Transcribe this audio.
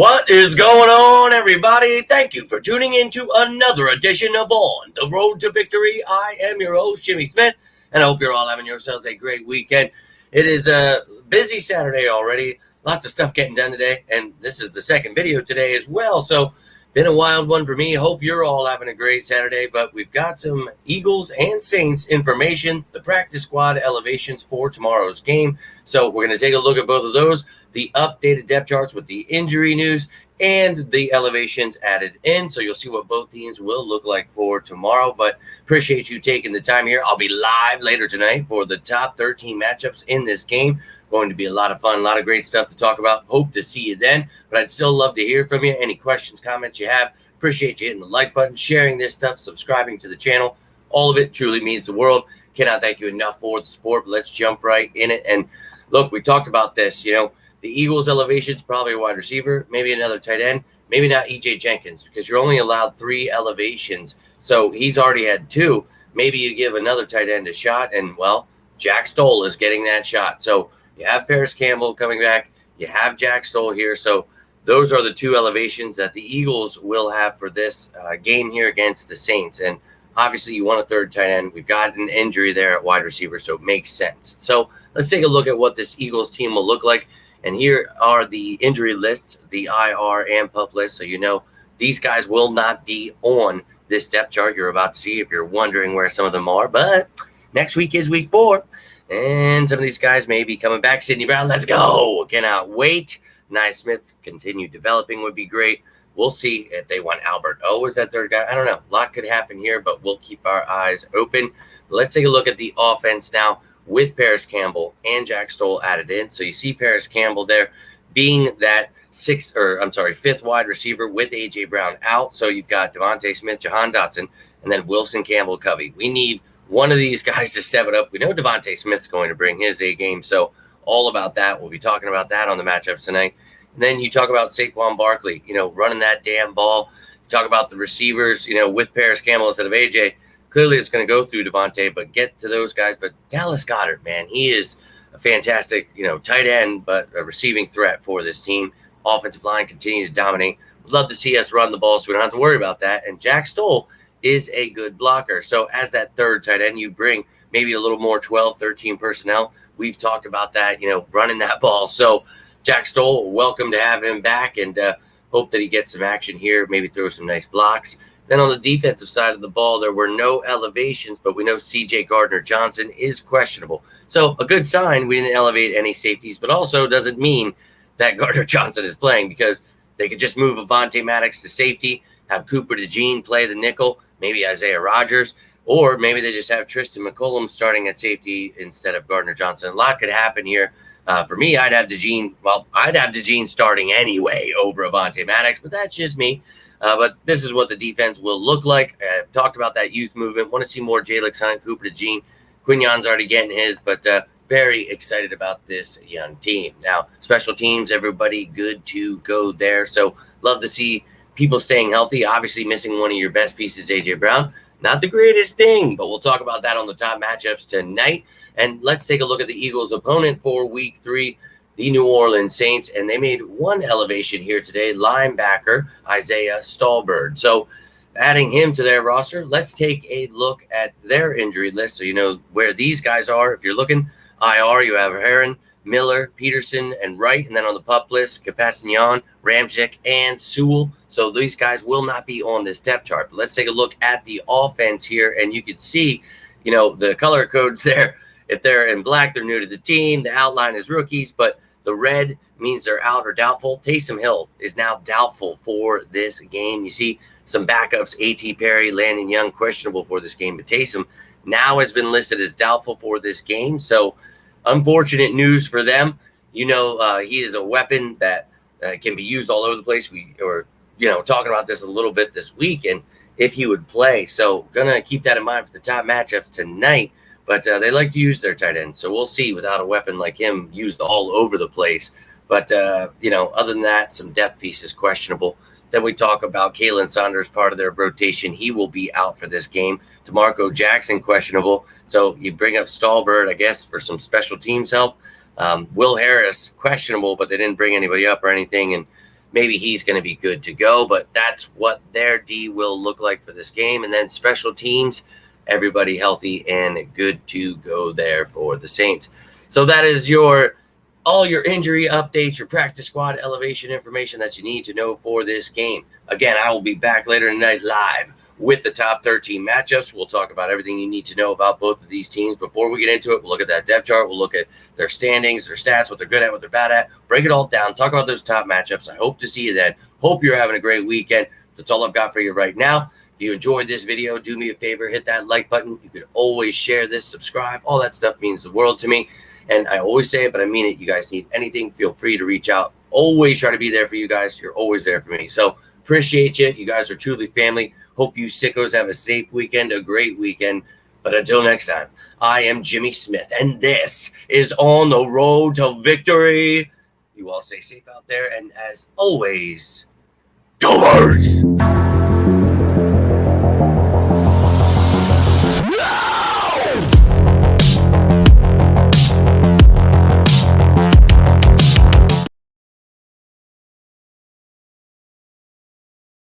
What is going on, everybody? Thank you for tuning in to another edition of On the Road to Victory. I am your host, Jimmy Smith, and I hope you're all having yourselves a great weekend. It is a busy Saturday already. Lots of stuff getting done today, and this is the second video today as well. So, been a wild one for me. Hope you're all having a great Saturday, but we've got some Eagles and Saints information, the practice squad elevations for tomorrow's game. So, we're going to take a look at both of those, the updated depth charts with the injury news, and the elevations added in. So you'll see what both teams will look like for tomorrow. But appreciate you taking the time here. I'll be live later tonight for the top 13 matchups in this game. Going to be a lot of fun, a lot of great stuff to talk about. Hope to see you then. But I'd still love to hear from you. Any questions, comments you have. Appreciate you hitting the like button, sharing this stuff, subscribing to the channel. All of it truly means the world. Cannot thank you enough for the support. But let's jump right in it. And look, we talked about this, the Eagles elevations, probably a wide receiver, maybe another tight end, maybe not E.J. Jenkins, because you're only allowed 3 elevations. So he's already had 2. Maybe you give another tight end a shot, and, well, Jack Stoll is getting that shot. So you have Campbell coming back. You have Jack Stoll here. So those are the 2 elevations that the Eagles will have for this game here against the Saints. And obviously you want a third tight end. We've got an injury there at wide receiver, so it makes sense. So let's take a look at what this Eagles team will look like. And here are the injury lists, the IR and PUP list. So these guys will not be on this depth chart you're about to see if you're wondering where some of them are. But next week is week 4. And some of these guys may be coming back. Sidney Brown, let's go. Cannot wait. Nye Smith, continue developing would be great. We'll see if they want Albert. Oh, is that third guy? I don't know. A lot could happen here, but we'll keep our eyes open. Let's take a look at the offense now, with Campbell and Jack Stoll added in. So you see Campbell there being that 5th wide receiver with A.J. Brown out. So you've got Devontae Smith, Jahan Dotson, and then Wilson, Campbell, Covey. We need one of these guys to step it up. We know Devontae Smith's going to bring his A game, so all about that. We'll be talking about that on the matchups tonight. And then you talk about Saquon Barkley, running that damn ball. You talk about the receivers, with Campbell instead of A.J., clearly, it's going to go through Devontae, but get to those guys. But Dallas Goedert, man, he is a fantastic, tight end, but a receiving threat for this team. Offensive line continue to dominate. Would love to see us run the ball, so we don't have to worry about that. And Jack Stoll is a good blocker. So as that third tight end, you bring maybe a little more 12, 13 personnel. We've talked about that, running that ball. So Jack Stoll, welcome to have him back, and hope that he gets some action here, maybe throw some nice blocks. Then on the defensive side of the ball, there were no elevations, but we know C.J. Gardner-Johnson is questionable. So a good sign, we didn't elevate any safeties, but also doesn't mean that Gardner-Johnson is playing, because they could just move Avonte Maddox to safety, have Cooper DeJean play the nickel, maybe Isaiah Rodgers, or maybe they just have Tristan McCollum starting at safety instead of Gardner-Johnson. A lot could happen here. For me, I'd have DeJean starting anyway over Avonte Maddox, but that's just me. But this is what the defense will look like. Talked about that youth movement. Want to see more Jalen Hunt, Cooper DeJean. Quignon's already getting his, but very excited about this young team. Now, special teams, everybody good to go there. So love to see people staying healthy. Obviously, missing one of your best pieces, A.J. Brown. Not the greatest thing, but we'll talk about that on the top matchups tonight. And let's take a look at the Eagles' opponent for week 3. The New Orleans Saints, and they made one elevation here today, linebacker Isaiah Stalbird. So adding him to their roster, let's take a look at their injury list so you know where these guys are. If you're looking IR, you have Heron, Miller, Peterson, and Wright. And then on the PUP list, Capassignon, Ramczyk, and Sewell. So these guys will not be on this depth chart. But let's take a look at the offense here, and you can see, the color codes there. If they're in black, they're new to the team. The outline is rookies, but the red means they're out or doubtful. Taysom Hill is now doubtful for this game. You see some backups, A.T. Perry, Landon Young, questionable for this game. But Taysom now has been listed as doubtful for this game. So unfortunate news for them. He is a weapon that can be used all over the place. We were, talking about this a little bit this week, and if he would play. So going to keep that in mind for the top matchups tonight. But they like to use their tight ends. So we'll see without a weapon like him used all over the place. But, other than that, some depth pieces questionable. Then we talk about Kalen Saunders, part of their rotation. He will be out for this game. DeMarco Jackson, questionable. So you bring up Stalbird, I guess, for some special teams help. Will Harris, questionable, but they didn't bring anybody up or anything. And maybe he's going to be good to go, but that's what their D will look like for this game. And then special teams, everybody healthy and good to go there for the Saints. So that is all your injury updates, your practice squad elevation information that you need to know for this game. Again, I will be back later tonight live with the top 13 matchups. We'll talk about everything you need to know about both of these teams. Before we get into it, we'll look at that depth chart. We'll look at their standings, their stats, what they're good at, what they're bad at. Break it all down. Talk about those top matchups. I hope to see you then. Hope you're having a great weekend. That's all I've got for you right now. If you enjoyed this video, do me a favor, hit that like button. You could always share this, subscribe. All that stuff means the world to me. And I always say it, but I mean it. You guys need anything, feel free to reach out. Always try to be there for you guys. You're always there for me. So appreciate you. You guys are truly family. Hope you sickos have a safe weekend, a great weekend. But until next time, I am Jimmy Smith, and this is On the Road to Victory. You all stay safe out there, and as always, go Birds!